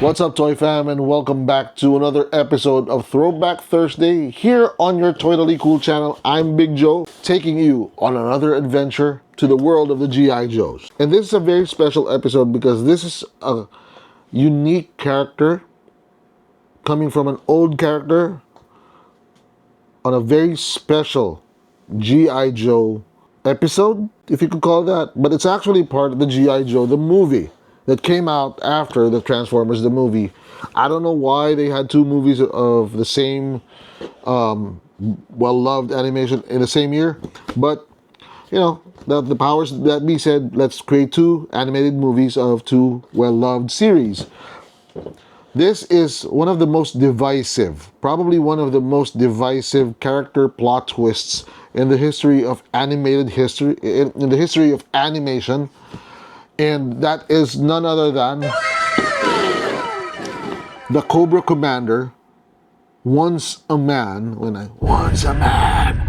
What's up, Toy Fam, and welcome back to another episode of Throwback Thursday here on your Totally Cool channel. I'm Big Joe, taking you on another adventure to the world of the G.I. Joes. And this is a very special episode because this is a unique character coming from an old character on a very special G.I. Joe episode, if you could call it that. But it's actually part of the G.I. Joe, the movie, that came out after the Transformers, the movie. I don't know why they had two movies of the same well-loved animation in the same year, but you know, the powers that be said, let's create two animated movies of two well-loved series. This is one of the most divisive, probably one of the most divisive character plot twists in the history of animated history, in the history of animation. And that is none other than the Cobra Commander, once a man, once a man.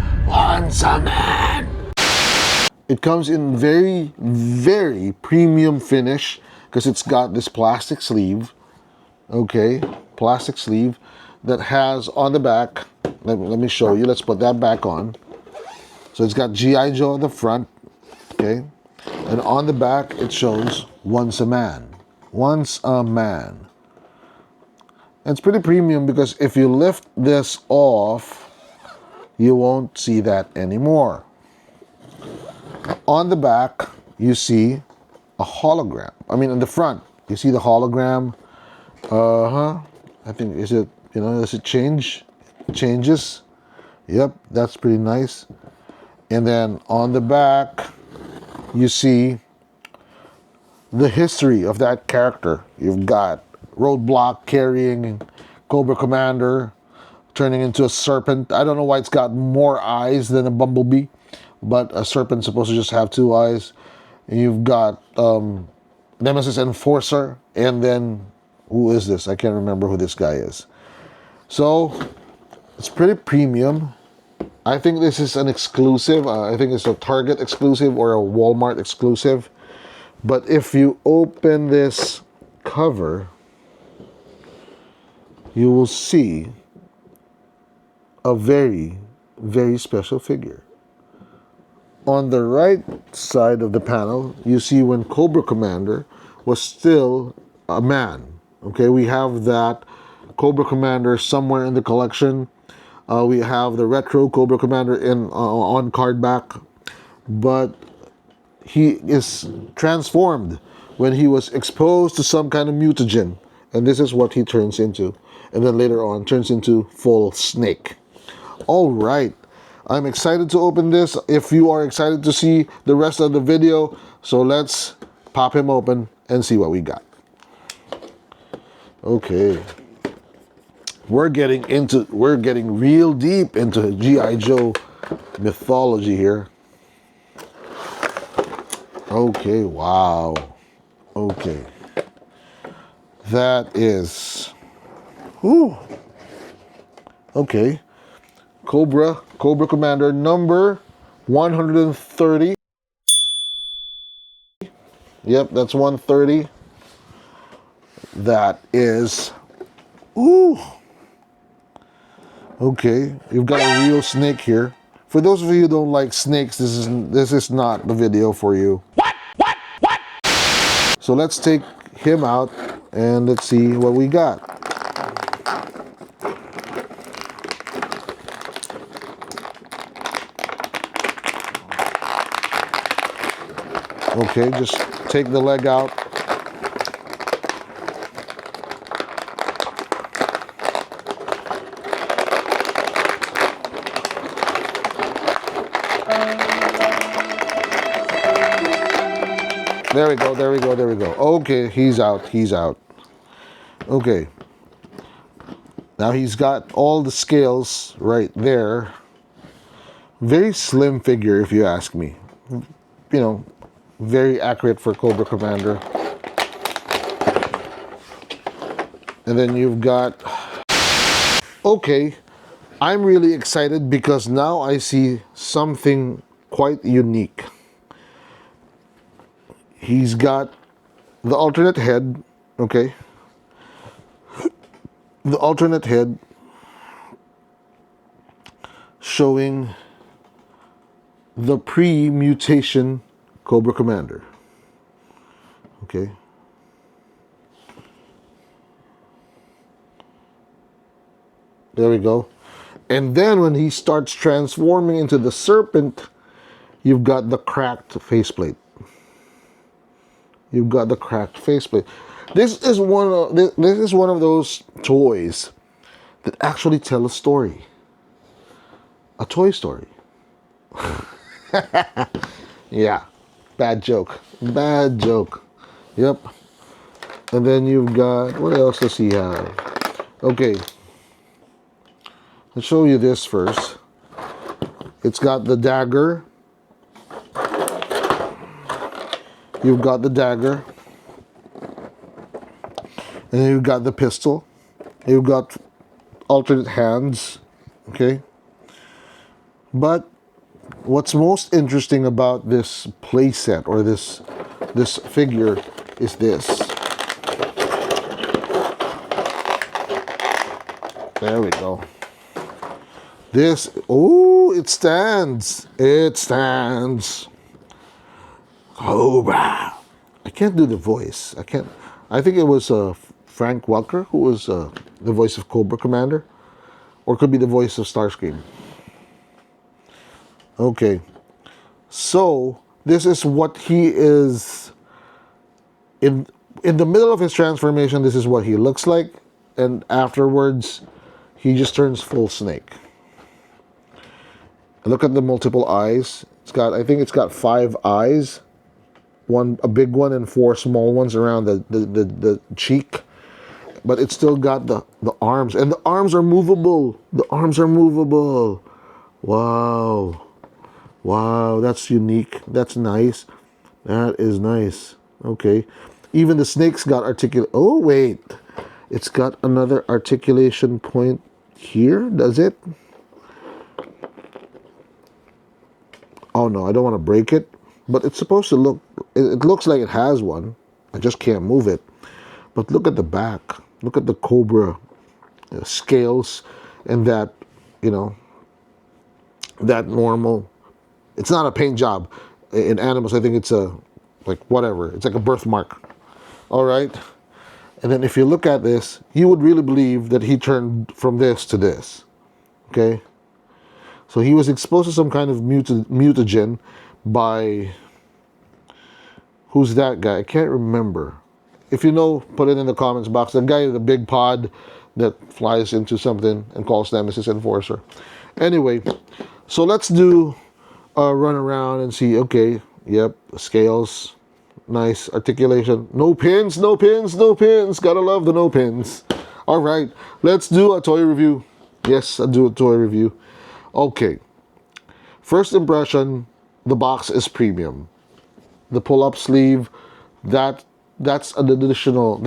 It comes in very, very premium finish because it's got this plastic sleeve, okay, plastic sleeve that has on the back, let me show you, let's put that back on. So it's got G.I. Joe on the front, okay. And on the back, it shows once a man. Once a man. And it's pretty premium because if you lift this off, you won't see that anymore. On the back, you see a hologram. I mean, in the front, you see the hologram. I think, is it, does it change? It changes. Yep, that's pretty nice. And then on the back, you see the history of that character. You've got Roadblock carrying Cobra Commander, turning into a serpent. I don't know why it's got more eyes than a bumblebee, but a serpent's supposed to just have two eyes. And you've got Nemesis Enforcer, and then, who is this? I can't remember who this guy is. So, it's pretty premium. I think this is an exclusive. I think it's a Target exclusive or a Walmart exclusive. But if you open this cover, you will see a very, very special figure. On the right side of the panel, you see when Cobra Commander was still a man. Okay, we have that Cobra Commander somewhere in the collection. We have the retro Cobra Commander on card back, but he is transformed when he was exposed to some kind of mutagen, and this is what he turns into, and then later on turns into full snake. All right, I'm excited to open this. If you are excited to see the rest of the video, so let's pop him open and see what we got. Okay. We're getting real deep into G.I. Joe mythology here. Okay, wow. Okay. That is, whew. Okay. Cobra Commander number 130. Yep, that's 130. That is, ooh. Okay, you've got a real snake here. For those of you who don't like snakes, this is not the video for you. What? So let's take him out and let's see what we got. Okay, just take the leg out. There we go. Okay, he's out. Okay. Now he's got all the scales right there. Very slim figure, if you ask me. Very accurate for Cobra Commander. And then you've got... Okay, I'm really excited because now I see something quite unique. He's got the alternate head, okay? the alternate head showing the pre-mutation Cobra Commander. Okay. There we go. And then when he starts transforming into the serpent, you've got the cracked faceplate. You've got the cracked faceplate. This is one of those toys that actually tell a story. A toy story. Yeah. Bad joke. Bad joke. Yep. And then you've got, what else does he have? Okay. I'll show you this first. It's got the dagger. You've got the dagger. And then you've got the pistol. You've got alternate hands. Okay. But what's most interesting about this playset or this figure is this. There we go. This, oh, it stands. It stands. Cobra. I can't do the voice. I can't. I think it was Frank Welker who was the voice of Cobra Commander, or it could be the voice of Starscream. Okay, so this is what he is in the middle of his transformation. This is what he looks like, and afterwards, he just turns full snake. Look at the multiple eyes. It's got, I think it's got 5 eyes, a big one and 4 small ones around the cheek. But it's still got the arms, and the arms are movable. The arms are movable. Wow. Wow, that's unique. That's nice. That is nice. Okay. Even the snake's got oh, wait. It's got another articulation point here, does it? Oh, no, I don't want to break it. But it's supposed to look, it looks like it has one. I just can't move it. But look at the back. Look at the Cobra scales and that, you know, that normal. It's not a paint job. In animals, I think it's a, like, whatever. It's like a birthmark. All right? And then if you look at this, you would really believe that he turned from this to this. Okay? So he was exposed to some kind of mutagen by, who's that guy? I can't remember. If you know, put it in the comments box. The guy with the big pod that flies into something and calls Nemesis Enforcer. Anyway, so let's do a run around and see. Okay, yep, scales, nice articulation. No pins, no pins, no pins. Gotta love the no pins. All right, let's do a toy review. Yes, I'll do a toy review. Okay, first impression, the box is premium. The pull-up sleeve, that's an additional,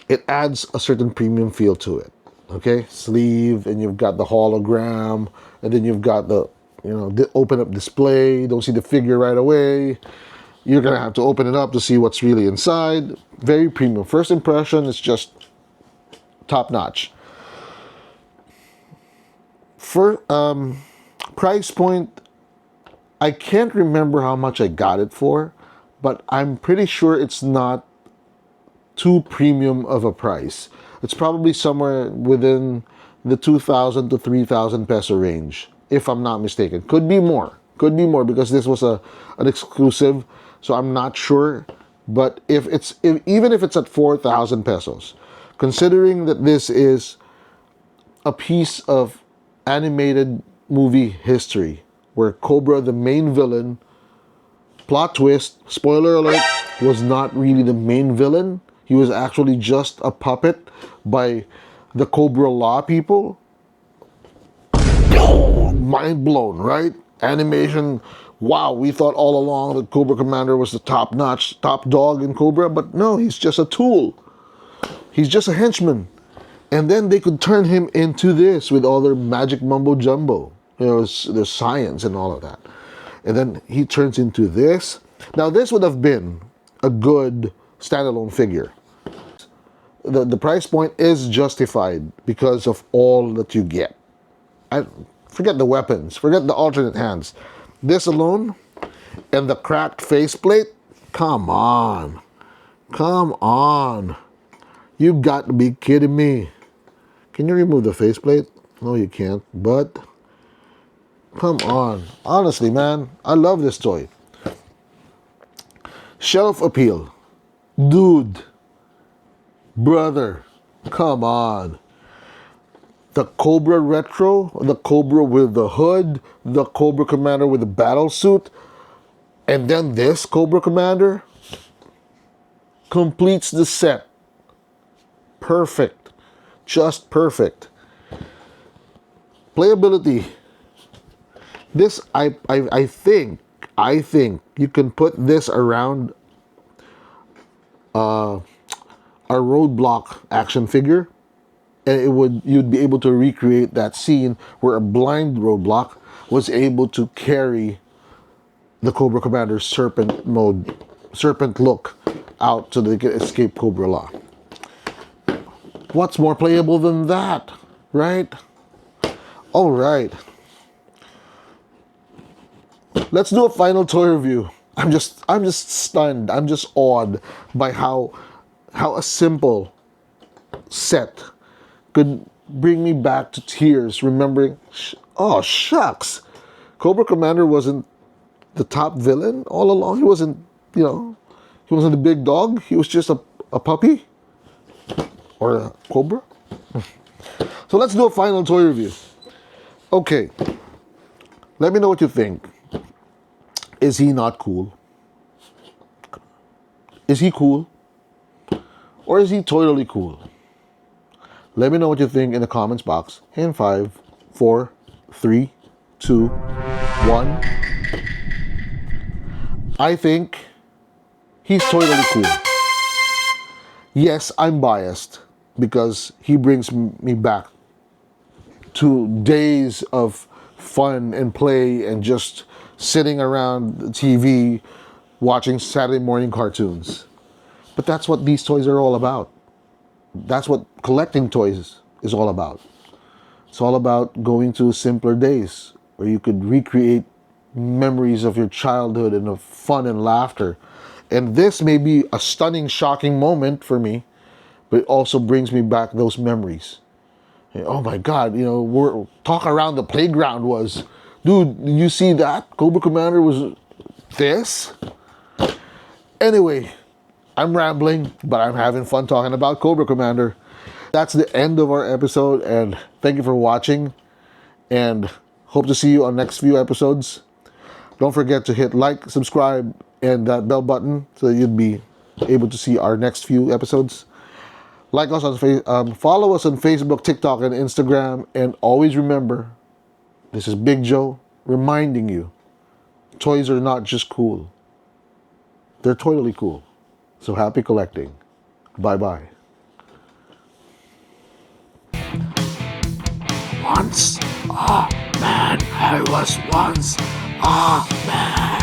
it adds a certain premium feel to it. Okay, sleeve, and you've got the hologram, and then you've got the, you know, the open up display. You don't see the figure right away. You're gonna have to open it up to see what's really inside. Very premium. First impression is just top notch. For price point, I can't remember how much I got it for, but I'm pretty sure it's not too premium of a price. It's probably somewhere within the 2,000 to 3,000 peso range, if I'm not mistaken. Could be more. Could be more because this was an exclusive, so I'm not sure. But even if it's at 4,000 pesos, considering that this is a piece of animated movie history where Cobra, the main villain, plot twist, spoiler alert, was not really the main villain. He was actually just a puppet by the Cobra Law people. Mind blown, right? Animation. Wow, we thought all along that Cobra Commander was the top-notch, top dog in Cobra, but no, he's just a tool. He's just a henchman. And then they could turn him into this with all their magic mumbo-jumbo. You know, there's science and all of that. And then he turns into this. Now, this would have been a good standalone figure. The price point is justified because of all that you get. Forget the weapons, forget the alternate hands. This alone and the cracked faceplate, come on. Come on. You got to be kidding me. Can you remove the faceplate? No, you can't, but come on. Honestly, man, I love this toy. Shelf appeal. Dude. Brother. Come on. The Cobra Retro, the Cobra with the hood, the Cobra Commander with the battle suit, and then this Cobra Commander completes the set. Perfect. Just perfect. Playability. This, I think you can put this around a roadblock action figure, and you'd be able to recreate that scene where a blind roadblock was able to carry the Cobra Commander's serpent look out so they could escape Cobra Law. What's more playable than that, right? All right. Let's do a final toy review. I'm just stunned. I'm just awed by how a simple set could bring me back to tears, remembering, oh shucks, Cobra Commander wasn't the top villain all along. He wasn't, he wasn't the big dog. He was just a puppy or a cobra. So let's do a final toy review. Okay, let me know what you think. Is he not cool? Is he cool? Or is he totally cool? Let me know what you think in the comments box. In 5, 4, 3, 2, 1. I think he's totally cool. Yes, I'm biased because he brings me back to days of fun and play and just sitting around the TV watching Saturday morning cartoons. But that's what these toys are all about. That's what collecting toys is all about. It's all about going to simpler days where you could recreate memories of your childhood and of fun and laughter. And this may be a stunning, shocking moment for me, but it also brings me back those memories. Oh my God, talk around the playground was, dude, you see that? Cobra Commander was this? Anyway, I'm rambling, but I'm having fun talking about Cobra Commander. That's the end of our episode, and thank you for watching, and hope to see you on next few episodes. Don't forget to hit like, subscribe, and that bell button so that you'd be able to see our next few episodes. Like us on follow us on Facebook, TikTok, and Instagram, and always remember, this is Big Joe reminding you, toys are not just cool. They're totally cool. So happy collecting. Bye-bye. Once, oh man, I was once, oh man.